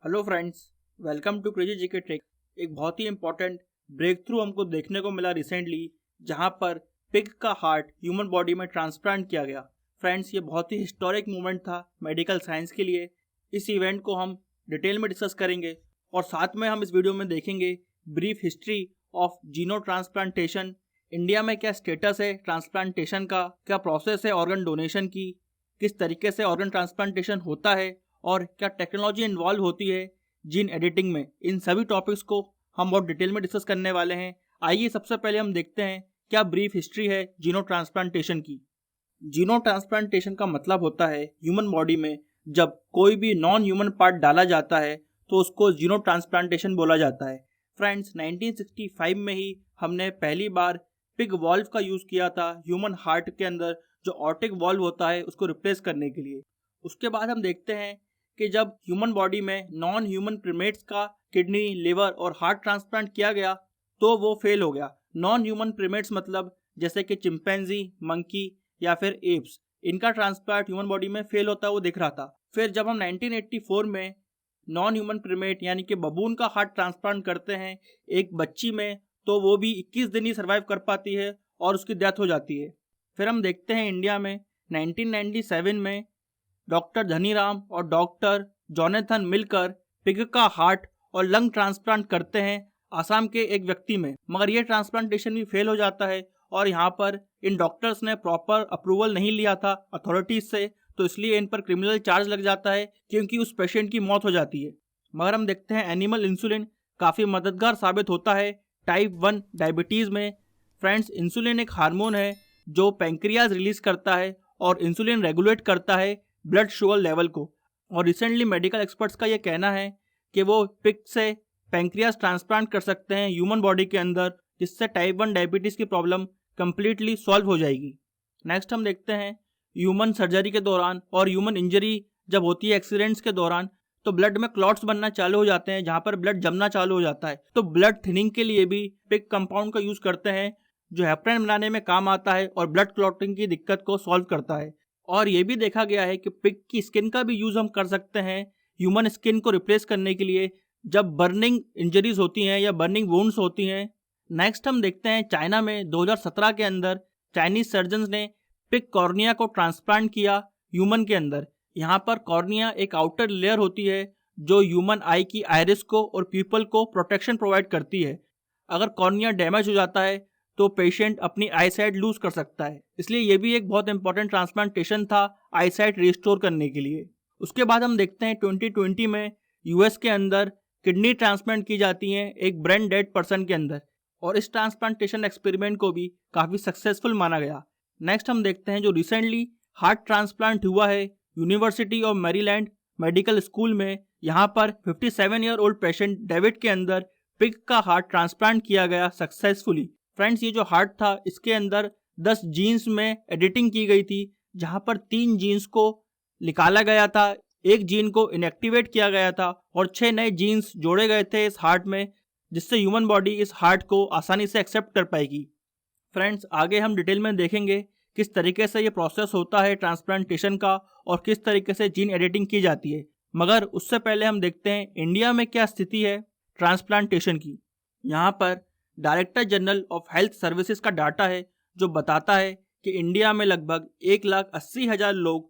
Hello friends, welcome to crazy GK trick. एक बहुत ही important break through हमको देखने को मिला रिसेंटली, जहां पर पिग का हार्ट ह्यूमन बॉडी में ट्रांसप्लांट किया गया। फ्रेंड्स, ये बहुत ही हिस्टोरिक मोमेंट था मेडिकल साइंस के लिए। इस इवेंट को हम डिटेल में डिस्कस करेंगे और साथ में हम इस वीडियो में देखेंगे brief history of xenotransplantation. India में क्या स्टेटस है ट्रांसप्लांटेशन का, क्या प्रोसेस है ऑर्गन डोनेशन की, किस तरीके से ऑर्गन ट्रांसप्लांटेशन होता है और क्या टेक्नोलॉजी इन्वॉल्व होती है जीन एडिटिंग में। इन सभी टॉपिक्स को हम बहुत डिटेल में डिस्कस करने वाले हैं। आइए सबसे पहले हम देखते हैं क्या ब्रीफ हिस्ट्री है जीनो ट्रांसप्लांटेशन की। जीनो ट्रांसप्लांटेशन का मतलब होता है ह्यूमन बॉडी में जब कोई भी नॉन ह्यूमन पार्ट डाला जाता है तो उसको जीनो ट्रांसप्लांटेशन बोला जाता है। फ्रेंड्स, 1965 में ही हमने पहली बार पिग वॉल्व का यूज़ किया था ह्यूमन हार्ट के अंदर जो ऑर्टिक वॉल्व होता है उसको रिप्लेस करने के लिए। उसके बाद हम देखते हैं कि जब ह्यूमन बॉडी में नॉन ह्यूमन प्रिमेट्स का किडनी, लिवर और हार्ट ट्रांसप्लांट किया गया तो वो फेल हो गया। नॉन ह्यूमन प्रिमेट्स मतलब जैसे कि चिंपैंजी, मंकी या फिर एप्स, इनका ट्रांसप्लांट ह्यूमन बॉडी में फेल होता वो दिख रहा था। फिर जब हम 1984 में नॉन ह्यूमन प्रिमेट यानी कि बबून का हार्ट ट्रांसप्लांट करते हैं एक बच्ची में, तो वो भी 21 दिन ही सर्वाइव कर पाती है और उसकी डेथ हो जाती है। फिर हम देखते हैं इंडिया में 1997 में डॉक्टर धनीराम और डॉक्टर जॉनेथन मिलकर पिग का हार्ट और लंग ट्रांसप्लांट करते हैं आसाम के एक व्यक्ति में, मगर ये ट्रांसप्लांटेशन भी फेल हो जाता है और यहाँ पर इन डॉक्टर्स ने प्रॉपर अप्रूवल नहीं लिया था अथॉरिटीज से, तो इसलिए इन पर क्रिमिनल चार्ज लग जाता है क्योंकि उस पेशेंट की मौत हो जाती है। मगर हम देखते हैं एनिमल इंसुलिन काफ़ी मददगार साबित होता है टाइप 1 डायबिटीज़ में। फ्रेंड्स, इंसुलिन एक हार्मोन है जो पैंक्रियाज रिलीज करता है और इंसुलिन रेगुलेट करता है ब्लड शुगर लेवल को। और रिसेंटली मेडिकल एक्सपर्ट्स का ये कहना है कि वो पिग से पैंक्रियाज ट्रांसप्लांट कर सकते हैं ह्यूमन बॉडी के अंदर, जिससे टाइप 1 डायबिटीज़ की प्रॉब्लम कंप्लीटली सॉल्व हो जाएगी। नेक्स्ट हम देखते हैं ह्यूमन सर्जरी के दौरान और ह्यूमन इंजरी जब होती है एक्सीडेंट्स के दौरान, तो ब्लड में क्लॉट्स बनना चालू हो जाते हैं जहाँ पर ब्लड जमना चालू हो जाता है। तो ब्लड थिनिंग के लिए भी पिग कंपाउंड का यूज़ करते हैं जो हेपरिन बनाने में काम आता है और ब्लड क्लॉटिंग की दिक्कत को सॉल्व करता है। और ये भी देखा गया है कि पिग की स्किन का भी यूज़ हम कर सकते हैं ह्यूमन स्किन को रिप्लेस करने के लिए जब बर्निंग इंजरीज होती हैं या बर्निंग वुंड्स होती हैं। नेक्स्ट हम देखते हैं चाइना में 2017 के अंदर चाइनीज सर्जन्स ने पिग कॉर्निया को ट्रांसप्लांट किया ह्यूमन के अंदर। यहाँ पर कॉर्निया एक आउटर लेयर होती है जो ह्यूमन आई की आयरिस को और पीपल को प्रोटेक्शन प्रोवाइड करती है। अगर कॉर्निया डैमेज हो जाता है तो पेशेंट अपनी आईसाइट लूज कर सकता है, इसलिए ये भी एक बहुत इंपॉर्टेंट ट्रांसप्लांटेशन था आईसाइट रिस्टोर करने के लिए। उसके बाद हम देखते हैं 2020 में यूएस के अंदर किडनी ट्रांसप्लांट की जाती है एक ब्रेन डेड पर्सन के अंदर, और इस ट्रांसप्लांटेशन एक्सपेरिमेंट को भी काफ़ी सक्सेसफुल माना गया। नेक्स्ट हम देखते हैं जो रिसेंटली हार्ट ट्रांसप्लांट हुआ है university of Maryland medical school में। यहाँ पर 57 ईयर ओल्ड पेशेंट डेविड के अंदर पिग का हार्ट ट्रांसप्लांट किया गया सक्सेसफुली। फ्रेंड्स, ये जो हार्ट था इसके अंदर 10 जीन्स में एडिटिंग की गई थी, जहाँ पर 3 जीन्स को निकाला गया था, एक जीन को इनएक्टिवेट किया गया था और 6 नए जीन्स जोड़े गए थे इस हार्ट में, जिससे ह्यूमन बॉडी इस हार्ट को आसानी से एक्सेप्ट कर पाएगी। फ्रेंड्स, आगे हम डिटेल में देखेंगे किस तरीके से ये प्रोसेस होता है ट्रांसप्लांटेशन का और किस तरीके से जीन एडिटिंग की जाती है, मगर उससे पहले हम देखते हैं इंडिया में क्या स्थिति है ट्रांसप्लांटेशन की। यहाँ पर director general of health services का डाटा है जो बताता है कि इंडिया में लगभग 1,80,000 लोग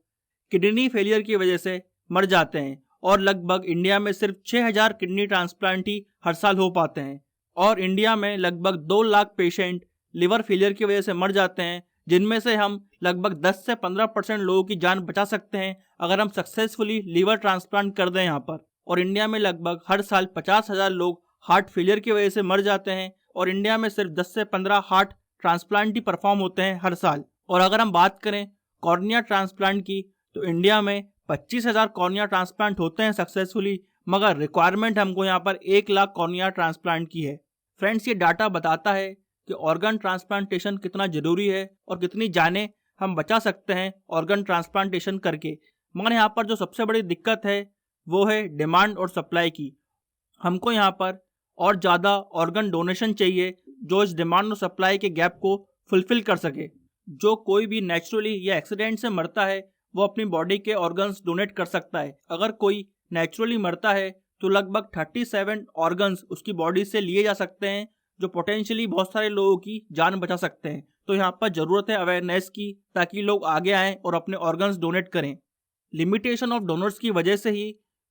किडनी फेलियर की वजह से मर जाते हैं और लगभग इंडिया में सिर्फ 6,000 किडनी ट्रांसप्लांट ही हर साल हो पाते हैं। और इंडिया में लगभग 2 लाख पेशेंट लिवर फेलियर की वजह से मर जाते हैं, जिनमें से हम लगभग 10 से 15% लोगों की जान बचा सकते हैं अगर हम सक्सेसफुली लिवर ट्रांसप्लांट कर दें यहाँ पर। और इंडिया में लगभग हर साल 50,000 लोग हार्ट फेलियर की वजह से मर जाते हैं और इंडिया में सिर्फ 10 से 15 हार्ट ट्रांसप्लांट ही परफॉर्म होते हैं हर साल। और अगर हम बात करें कॉर्निया ट्रांसप्लांट की, तो इंडिया में 25,000 कॉर्निया ट्रांसप्लांट होते हैं सक्सेसफुली, मगर रिक्वायरमेंट हमको यहाँ पर 1 लाख कॉर्निया ट्रांसप्लांट की है। फ्रेंड्स, ये डाटा बताता है कि ऑर्गन ट्रांसप्लांटेशन कितना ज़रूरी है और कितनी जानें हम बचा सकते हैं ऑर्गन ट्रांसप्लांटेशन करके। मगर यहाँ पर जो सबसे बड़ी दिक्कत है वो है डिमांड और सप्लाई की। हमको यहाँ पर और ज़्यादा ऑर्गन डोनेशन चाहिए जो इस डिमांड और सप्लाई के गैप को फुलफिल कर सके। जो कोई भी नेचुरली या एक्सीडेंट से मरता है वो अपनी बॉडी के ऑर्गन्स डोनेट कर सकता है। अगर कोई नेचुरली मरता है तो लगभग 37 ऑर्गन्स उसकी बॉडी से लिए जा सकते हैं, जो पोटेंशियली बहुत सारे लोगों की जान बचा सकते हैं। तो यहाँ पर ज़रूरत है अवेयरनेस की, ताकि लोग आगे आएँ और अपने ऑर्गन्स डोनेट करें। लिमिटेशन ऑफ डोनर्स की वजह से ही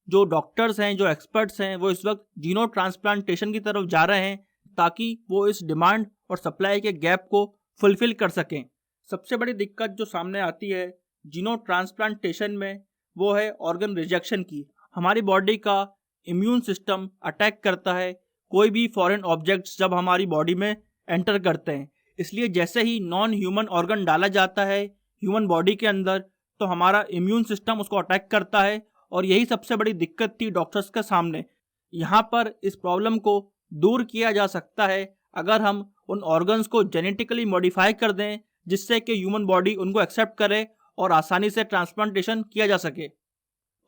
जो डॉक्टर्स हैं, जो एक्सपर्ट्स हैं, वो इस वक्त जीनो ट्रांसप्लांटेशन की तरफ जा रहे हैं, ताकि वो इस डिमांड और सप्लाई के गैप को फुलफिल कर सकें। सबसे बड़ी दिक्कत जो सामने आती है जीनो ट्रांसप्लांटेशन में, वो है ऑर्गन रिजेक्शन की। हमारी बॉडी का इम्यून सिस्टम अटैक करता है कोई भी फॉरेन ऑब्जेक्ट्स जब हमारी बॉडी में एंटर करते हैं। इसलिए जैसे ही नॉन ह्यूमन ऑर्गन डाला जाता है ह्यूमन बॉडी के अंदर, तो हमारा इम्यून सिस्टम उसको अटैक करता है, और यही सबसे बड़ी दिक्कत थी डॉक्टर्स के सामने। यहाँ पर इस प्रॉब्लम को दूर किया जा सकता है अगर हम उन ऑर्गन्स को जेनेटिकली मॉडिफाई कर दें, जिससे कि ह्यूमन बॉडी उनको एक्सेप्ट करे और आसानी से ट्रांसप्लांटेशन किया जा सके।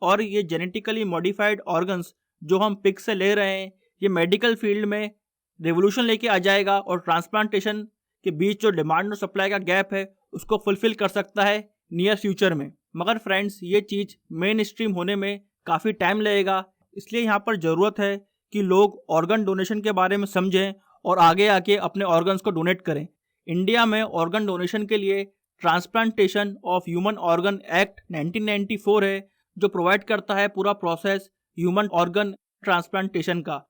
और ये जेनेटिकली मॉडिफाइड ऑर्गन्स जो हम पिग से ले रहे हैं, ये मेडिकल फील्ड में रेवोल्यूशन लेके आ जाएगा और ट्रांसप्लांटेशन के बीच जो डिमांड और सप्लाई का गैप है उसको फुलफिल कर सकता है नियर फ्यूचर में। मगर फ्रेंड्स, ये चीज़ मेन स्ट्रीम होने में काफ़ी टाइम लगेगा, इसलिए यहाँ पर ज़रूरत है कि लोग ऑर्गन डोनेशन के बारे में समझें और आगे आके अपने ऑर्गन्स को डोनेट करें। इंडिया में ऑर्गन डोनेशन के लिए transplantation of human organ act 1994 है, जो प्रोवाइड करता है पूरा प्रोसेस ह्यूमन ऑर्गन ट्रांसप्लांटेशन का।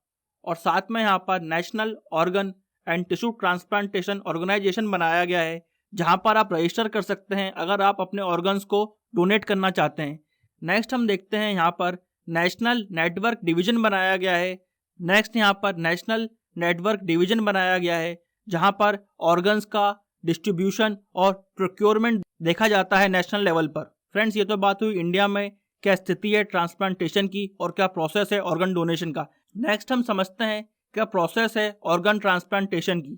और साथ में यहाँ पर national organ and tissue transplantation organisation बनाया गया है, जहाँ पर आप रजिस्टर कर सकते हैं अगर आप अपने ऑर्गन्स को डोनेट करना चाहते हैं। नेक्स्ट हम देखते हैं यहाँ पर नेशनल नेटवर्क डिवीज़न बनाया गया है। जहाँ पर ऑर्गन्स का डिस्ट्रीब्यूशन और प्रोक्योरमेंट देखा जाता है नेशनल लेवल पर। फ्रेंड्स, ये तो बात हुई इंडिया में क्या स्थिति है ट्रांसप्लांटेशन की और क्या प्रोसेस है ऑर्गन डोनेशन का। नेक्स्ट हम समझते हैं क्या प्रोसेस है ऑर्गन ट्रांसप्लांटेशन की।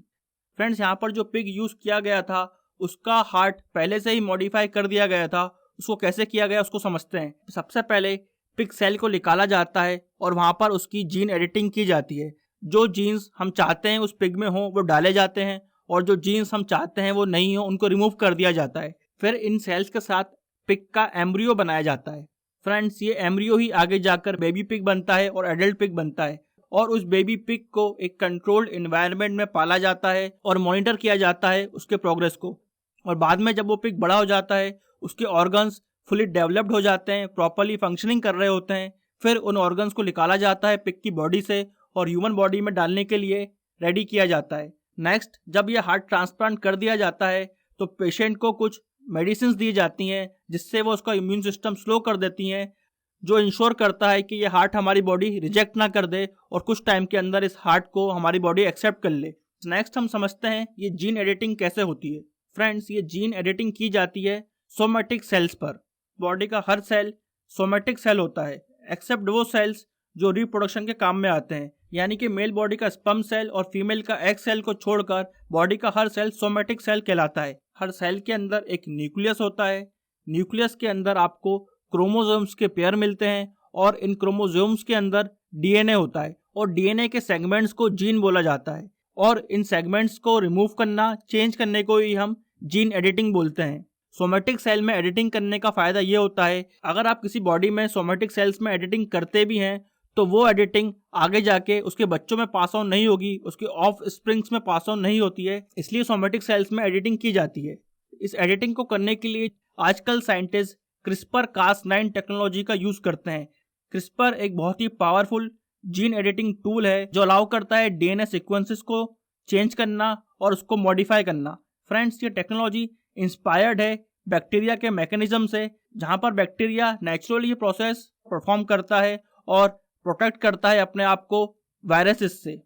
फ्रेंड्स, यहाँ पर जो पिग यूज़ किया गया था उसका हार्ट पहले से ही मॉडिफाई कर दिया गया था। उसको कैसे किया गया उसको समझते हैं। सबसे पहले पिग सेल को निकाला जाता है और वहाँ पर उसकी जीन एडिटिंग की जाती है। जो जीन्स हम चाहते हैं उस पिग में हो वो डाले जाते हैं, और जो जीन्स हम चाहते हैं वो नहीं हो उनको रिमूव कर दिया जाता है। फिर इन सेल्स के साथ पिग का एम्ब्रियो बनाया जाता है। फ्रेंड्स, ये एम्ब्रियो ही आगे जाकर बेबी पिग बनता है और एडल्ट पिग बनता है, और उस बेबी पिग को एक कंट्रोल्ड एनवायरनमेंट में पाला जाता है और मॉनिटर किया जाता है उसके प्रोग्रेस को। और बाद में जब वो पिग बड़ा हो जाता है, उसके ऑर्गन्स फुली डेवलप्ड हो जाते हैं, प्रॉपर्ली फंक्शनिंग कर रहे होते हैं, फिर उन ऑर्गन्स को निकाला जाता है पिग की बॉडी से और ह्यूमन बॉडी में डालने के लिए रेडी किया जाता है। नेक्स्ट, जब ये हार्ट ट्रांसप्लांट कर दिया जाता है तो पेशेंट को कुछ मेडिसिन दी जाती हैं, जिससे वो उसका इम्यून सिस्टम स्लो कर देती हैं, जो इंश्योर करता है कि ये हार्ट हमारी बॉडी रिजेक्ट ना कर दे और कुछ टाइम के अंदर इस हार्ट को हमारी बॉडी एक्सेप्ट कर ले। नेक्स्ट हम समझते हैं ये जीन एडिटिंग कैसे होती है। फ्रेंड्स, ये जीन एडिटिंग की जाती है सोमेटिक सेल्स पर। बॉडी का हर सेल सोमेटिक सेल होता है, एक्सेप्ट वो सेल्स जो रिप्रोडक्शन के काम में आते हैं, यानी कि मेल बॉडी का स्पर्म सेल और फीमेल का एग सेल को छोड़कर बॉडी का हर सेल सोमेटिक सेल कहलाता है। हर सेल के अंदर एक न्यूक्लियस होता है। न्यूक्लियस के अंदर आपको क्रोमोसोम्स के पेयर मिलते हैं, और इन क्रोमोसोम्स के अंदर डीएनए होता है, और डीएनए के सेगमेंट्स को जीन बोला जाता है, और इन सेगमेंट्स को रिमूव करना, चेंज करने को ही हम जीन एडिटिंग बोलते हैं। सोमेटिक सेल में एडिटिंग करने का फ़ायदा ये होता है, अगर आप किसी बॉडी में सोमेटिक सेल्स में एडिटिंग करते भी हैं तो वो एडिटिंग आगे जाके उसके बच्चों में पास ऑन नहीं होगी, उसके ऑफ स्प्रिंग्स में पास ऑन नहीं होती है, इसलिए सोमेटिक सेल्स में एडिटिंग की जाती है। इस एडिटिंग को करने के लिए आजकल साइंटिस्ट क्रिस्पर कास9 टेक्नोलॉजी का यूज़ करते हैं। क्रिस्पर एक बहुत ही पावरफुल जीन एडिटिंग टूल है जो अलाउ करता है डीएनए सीक्वेंसेस को चेंज करना और उसको मॉडिफाई करना। फ्रेंड्स, ये टेक्नोलॉजी इंस्पायर्ड है बैक्टीरिया के मैकेनिज्म से, जहाँ पर बैक्टीरिया नेचुरली ये प्रोसेस परफॉर्म करता है और प्रोटेक्ट करता है अपने आप को वायरसेस से।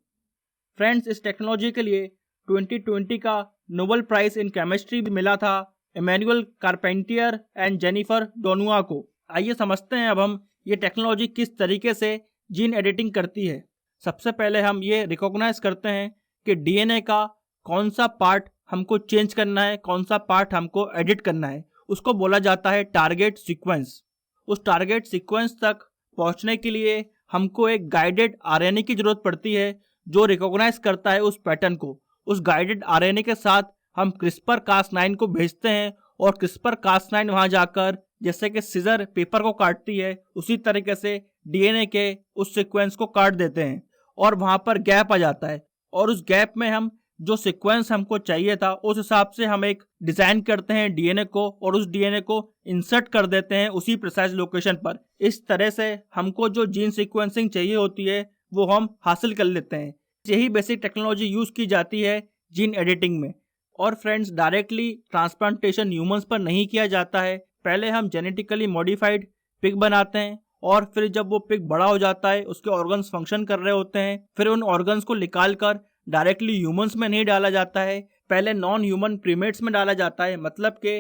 फ्रेंड्स, इस टेक्नोलॉजी के लिए 2020 का नोबेल प्राइज इन केमिस्ट्री भी मिला था इमैनुअल कारपेंटियर एंड जेनिफर डोनुआ को। आइए समझते हैं अब हम ये टेक्नोलॉजी किस तरीके से जीन एडिटिंग करती है। सबसे पहले हम ये रिकॉग्नाइज करते हैं कि डीएनए का कौन सा पार्ट हमको चेंज करना है, कौन सा पार्ट हमको एडिट करना है, उसको बोला जाता है टारगेट सीक्वेंस। उस टारगेट सीक्वेंस तक पहुंचने के लिए हमको एक गाइडेड आरएनए की जरूरत पड़ती है जो रिकॉग्नाइज करता है उस पैटर्न को। उस गाइडेड आरएनए के साथ हम क्रिस्पर कास9 को भेजते हैं और क्रिस्पर कास9 वहां जाकर जैसे कि सीजर पेपर को काटती है, उसी तरीके से डीएनए के उस सीक्वेंस को काट देते हैं और वहां पर गैप आ जाता है। और उस गैप में हम जो सीक्वेंस हमको चाहिए था उस हिसाब से हम एक डिजाइन करते हैं डीएनए को और उस डीएनए को इंसर्ट कर देते हैं उसी प्रिसाइज लोकेशन पर। इस तरह से हमको जो जीन सीक्वेंसिंग चाहिए होती है वो हम हासिल कर लेते हैं। यही बेसिक टेक्नोलॉजी यूज की जाती है जीन एडिटिंग में। और फ्रेंड्स, डायरेक्टली ट्रांसप्लांटेशन ह्यूमंस पर नहीं किया जाता है। पहले हम जेनेटिकली मॉडिफाइड पिग बनाते हैं और फिर जब वो पिग बड़ा हो जाता है, उसके ऑर्गन्स फंक्शन कर रहे होते हैं, फिर उन ऑर्गन्स को निकाल कर डायरेक्टली ह्यूमंस में नहीं डाला जाता है, पहले नॉन ह्यूमन प्रीमेट्स में डाला जाता है, मतलब के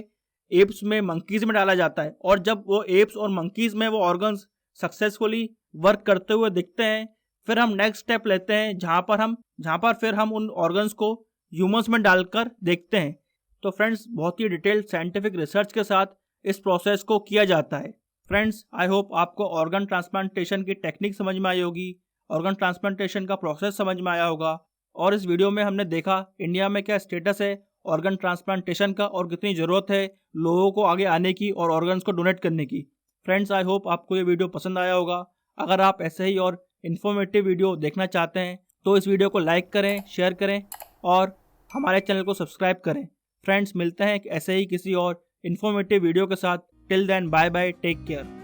एप्स में, मंकीज में डाला जाता है। और जब वो एप्स और मंकीज में वो ऑर्गन्स सक्सेसफुली वर्क करते हुए दिखते हैं, फिर हम नेक्स्ट स्टेप लेते हैं जहाँ पर फिर हम उन ऑर्गन्स को ह्यूमंस में डालकर देखते हैं। तो फ्रेंड्स, बहुत ही डिटेल्ड साइंटिफिक रिसर्च के साथ इस प्रोसेस को किया जाता है। फ्रेंड्स, आई होप आपको ऑर्गन ट्रांसप्लांटेशन की टेक्निक समझ में आई होगी, ऑर्गन ट्रांसप्लांटेशन का प्रोसेस समझ में आया होगा। और इस वीडियो में हमने देखा इंडिया में क्या स्टेटस है ऑर्गन ट्रांसप्लांटेशन का और कितनी ज़रूरत है लोगों को आगे आने की और ऑर्गन्स को डोनेट करने की। फ्रेंड्स, आई होप आपको ये वीडियो पसंद आया होगा। अगर आप ऐसे ही और इन्फॉर्मेटिव वीडियो देखना चाहते हैं तो इस वीडियो को लाइक करें, शेयर करें और हमारे चैनल को सब्सक्राइब करें। फ्रेंड्स, मिलते हैं ऐसे ही किसी और इन्फॉर्मेटिव वीडियो के साथ। Till then, bye bye, take care.